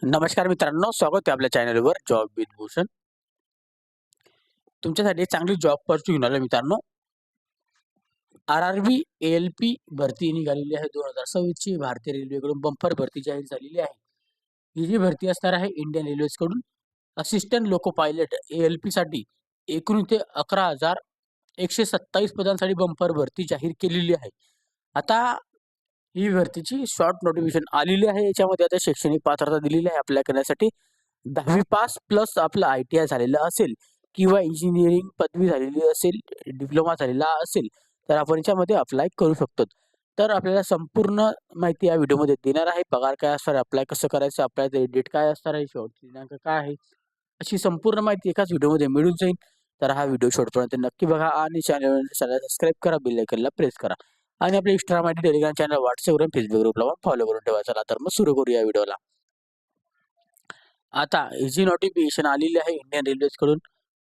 नमस्कार मित्रांनो, स्वागत आहे आपल्या चॅनलवर जॉब विथ भूषण. तुमच्यासाठी एक चांगली जॉब ऑपॉर्च्युनिटी घेऊन आलो मित्रांनो. आर-आर-बी ए-एल-पी भरती निघालेली आहे 2026 ची. भारतीय रेल्वेकडून बंपर भरती जाहीर झालेली आहे. ही जी भरती असणार आहे इंडियन रेल्वेजकडून असिस्टंट लोको पायलट ए-एल-पी साठी एकूण इथे 11,127 पदांसाठी बंपर भरती जाहीर केलेली आहे. आता ही भरतीची शॉर्ट नोटिफिकेशन आलेली आहे. याच्यामध्ये आता शैक्षणिक पात्रता दिलेली आहे अप्लाय करण्यासाठी. 10वी पास प्लस आपलं ITI झालेलं असेल किंवा इंजिनिअरिंग पदवी झालेली असेल, डिप्लोमा झालेला असेल, तर आपण याच्यामध्ये अप्लाय करू शकतो. तर आपल्याला संपूर्ण माहिती या व्हिडिओमध्ये देणार आहे. पगार काय असणार आहे, अप्लाय कसं करायचं, अप्लायचं डेट काय असणार आहे, शेवटची दिनांक काय आहे, अशी संपूर्ण माहिती एकाच व्हिडिओमध्ये मिळून जाईल. तर हा व्हिडिओ शेवटपर्यंत नक्की बघा आणि चॅनल सबस्क्राईब करा, बेल आयकॉनला प्रेस करा आणि आपल्या इंस्टाग्राम आयडी, टेलिग्राम चॅनल, व्हॉट्सअपवर, फेसबुक ग्रुपला फॉलो करून ठेवा. चला तर मग सुरू करूया व्हिडिओला. आता ही जी नोटिफिकेशन आलेली आहे इंडियन रेल्वेजकडून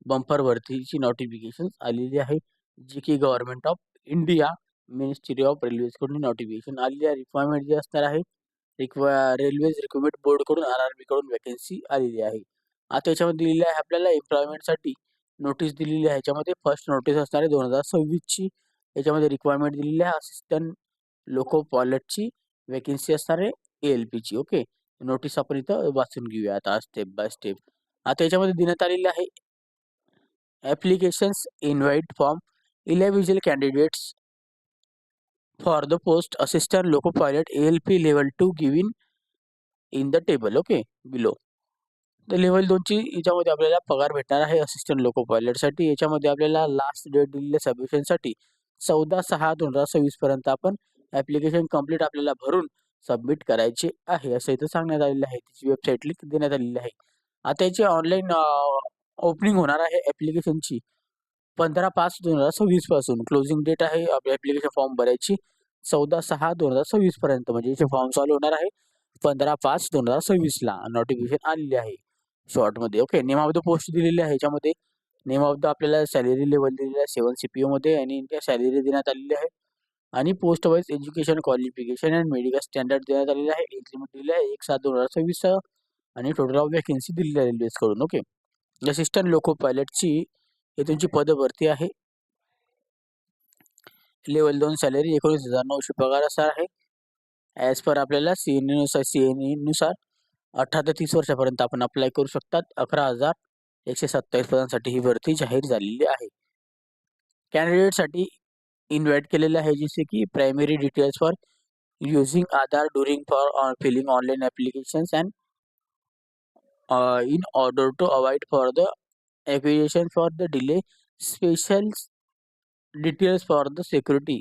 बंपर भरतीची नोटिफिकेशन आलेली आहे, जी की government of India ministry of रेल्वेजकडून नोटिफिकेशन आलेली आहे. रिक्वायरमेंट जी असणार आहे रेल्वेज रिक्रुटमेंट बोर्डकडून आर-आर-बी कडून वॅकन्सी आलेली आहे. आता याच्यामध्ये दिलेली आहे आपल्याला एम्प्लॉयमेंटसाठी नोटीस दिलेली आहे. याच्यामध्ये फर्स्ट नोटीस असणार आहे 2026 ची. याच्यामध्ये रिक्वायरमेंट दिलेली आहे असिस्टंट लोको पायलटची वॅकन्सी असणार आहे ए-एल-पीची. ओके, नोटीस आपण इथं वाचून घेऊया आता स्टेप बाय स्टेप. आता याच्यामध्ये देण्यात आलेले आहे applications invite from 11 candidates for the post assistant loco pilot A L P level 2 given in the table. Okay, below. तर लेवल 2 ची याच्यामध्ये आपल्याला पगार भेटणार आहे असिस्टंट लोको पायलटसाठी. याच्यामध्ये आपल्याला लास्ट डेट दिलेली आहे सबमिशनसाठी 14/6/2026 पर्यंत आपण ॲप्लिकेशन कंप्लीट आपल्याला भरून सबमिट करायचे आहे, असं इथं सांगण्यात आलेलं आहे. त्याची वेबसाईट लिंक देण्यात आलेली आहे. आता याची ऑनलाईन ओपनिंग होणार आहे ॲप्लिकेशनची 15/5/2026 पासून. क्लोजिंग डेट आहे आपल्या ॲप्लिकेशन फॉर्म भरायची 14/6/2026 पर्यंत. म्हणजे याचे फॉर्म चालू होणार आहे 15/5/2026 ला. नोटिफिकेशन आलेली आहे शॉर्टमध्ये. Okay, name of the post दिलेली आहे. याच्यामध्ये नेम ऑफ द आपल्याला सॅलरी लेवल दिलेली आहे 7 CPO मध्ये आणि त्या सॅलरी देण्यात आलेली आहे आणि post wise education qualification and medical standard देण्यात आलेले आहे. एज लिमिट दिलेली आहे 1/7/2026 आणि टोटल ऑफ वॅकन्सी दिलेली आहे रेल्वेजकडून. ओके, असिस्टंट लोको पायलटची हे तुमची पदभरती आहे. लेवल 2 सॅलरी 19,900 पगार असणार आहे. ॲज पर आपल्याला CNA नुसार 18 ते 30 वर्षापर्यंत आपण अप्लाय करू शकतात. 11,127 पदांसाठी ही भरती जाहीर झालेली आहे. कॅन्डिडेटसाठी इन्व्हाइट केलेलं आहे, जसे की primary details for using Aadhaar during for filling online applications and in order to avoid further acquisition for the delay, special details for the security,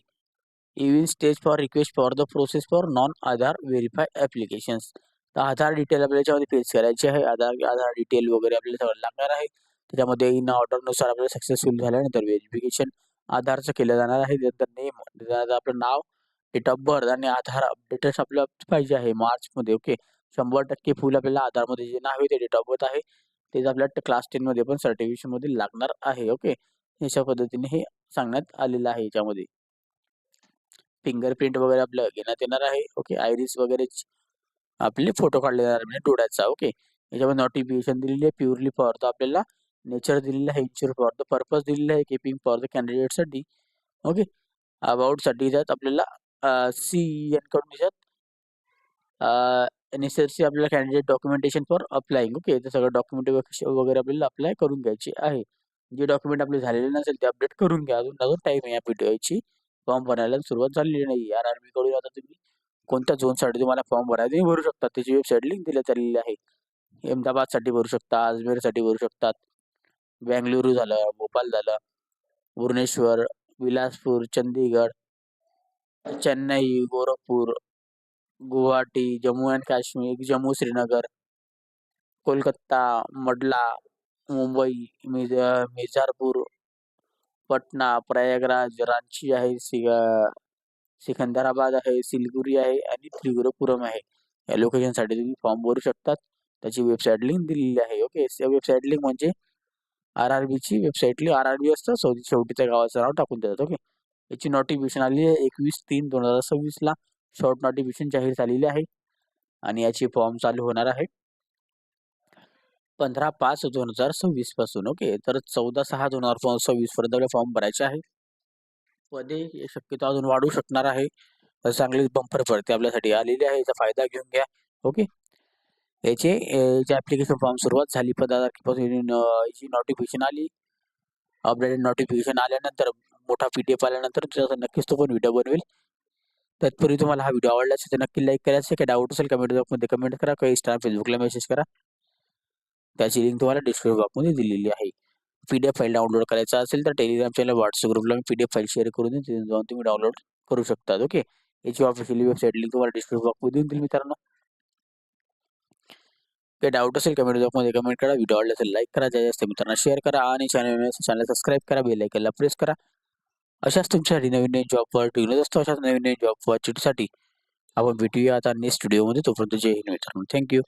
even stage for request for the process for non-Aadhaar verified applications. तर आधार detail आपल्याला याच्यामध्ये page करायचे आहे. आधार detail वगैरे आपल्याला सगळं लागणार आहे. त्याच्यामध्ये इन ऑर्डरनुसार आपल्याला सक्सेसफुल झाल्यानंतर व्हेरिफिकेशन आधारचं केलं जाणार आहे. त्यानंतर नेम, त्यानंतर आपलं नाव, डेट ऑफ बर्थ आणि आधार अपडेटच आपल्याला पाहिजे आहे मार्चमध्ये. ओके, 100% फुल आपल्याला आधारमध्ये जे नाव आहे ते डेट ऑफ बर्थ आहे तेच आपल्याला क्लास 10 मध्ये पण सर्टिफिकेशनमध्ये लागणार आहे. ओके, अशा पद्धतीने हे सांगण्यात आलेलं आहे. याच्यामध्ये फिंगरप्रिंट वगैरे आपलं घेण्यात येणार आहे. ओके, आयरिस वगैरे आपले फोटो काढले जाणार म्हणजे डोळ्याचा. ओके, याच्यामध्ये नोटिफिकेशन दिलेली आहे प्युअरली फॉर द आपल्याला नेचर दिलेलं आहे, इन्शुअर फॉर द पर्पज दिलेलं आहे, कीपिंग फॉर द कॅन्डिडेटसाठी. ओके, अबाउटसाठी त्यात आपल्याला CEN कडून त्याच्यात नेसेसरी आपल्याला candidate documentation for applying. Okay, ते सगळं डॉक्युमेंट वगैरे आपल्याला अप्लाय करून घ्यायचे आहे. जे डॉक्युमेंट आपले झालेले नसेल ते अपडेट करून घ्या. अजून टाईम आहे या व्हिडिओची. फॉर्म भरायला सुरुवात झालेली नाही. आर-आर-बी कडून आता तुम्ही कोणत्या झोनसाठी तुम्हाला फॉर्म भरायचा तुम्ही भरू शकता. त्याची वेबसाईट लिंक दिल्यात आलेली आहे. अहमदाबादसाठी भरू शकता, अजमेरसाठी भरू शकतात, बेंगलुरू झालं, भोपाळ झालं, भुवनेश्वर, बिलासपूर, चंदीगड, चेन्नई, गोरखपूर, गुवाहाटी, जम्मू अँड काश्मीर, जम्मू श्रीनगर, कोलकाता, मडला, मुंबई, मिर्झापूर, पटना, प्रयागराज, रांची आहे, सिकंदराबाद आहे, सिलगुरी आहे आणि त्रिपुरापुरम आहे. या लोकेशनसाठी तुम्ही फॉर्म भरू शकतात. त्याची वेबसाईट लिंक दिलेली आहे. ओके, वेबसाईट लिंक म्हणजे आर-आर-बीची वेबसाईट लिंक. आर-आर-बी असतं शेवटी त्या गावाचं नाव टाकून देतात. ओके, याची नोटिफिकेशन आली आहे 21/3/2026 ला. शॉर्ट नोटिफिकेशन जाहीर झालेली आहे आणि याची फॉर्म चालू होणार आहे 15/5/2026 पासून. ओके. तर 14/6/2026 पर्यंत आपल्याला फॉर्म भरायचे आहे. पदे शक्यतो अजून वाढू शकणार आहे. तर चांगली बंपर भरती आपल्यासाठी आलेली आहे. याचा फायदा घेऊन घ्या. ओके. याचे ॲप्लिकेशन फॉर्म सुरुवात झाली 15 तारखेपासून याची नोटिफिकेशन आली. अपडेटेड नोटिफिकेशन आल्यानंतर मोठा PDF आल्यानंतर नक्कीच तो पण व्हिडिओ बनवेल. तत्पूर्वी तुम्हाला हा व्हिडिओ आवडला असेल तर नक्की लाईक करायचं. काही डाऊट असेल कमेंट बॉक्समध्ये कमेंट करा. काही Insta Facebookला मेसेज करा. त्याची लिंक तुम्हाला डिस्क्रिप्शन बॉक्समध्ये दिलेली आहे. PDF फाईल डाउनलोड करायचा असेल तर टेलिग्राम चॅनल, WhatsApp ग्रुपला मी PDF फाईल शेअर करून देईन. तिथे जाऊन तुम्ही डाउनलोड करू शकता. ओके. याची ऑफिशियल वेबसाईट लिंक तुम्हाला डिस्क्रिप्शन बॉक्समध्ये देऊन देईल मित्रांनो. काही डाऊट असेल कमेंट बॉक्समध्ये कमेंट करा. व्हिडिओ आवडला असेल लाईक करा. जास्त मित्रांना शेअर करा आणि चॅनल सबस्क्राईब करा. बेल आयकॉनला प्रेस करा. अशाच तुमच्यासाठी नवीन जॉब अपडेट असतो. अशाच नवीन जॉब अपॉर्च्युनिटीसाठी आपण भेटूया आता नेक्स्ट व्हिडिओमध्ये. तोपर्यंत जय हिंद मित्रांनो. थँक्यू.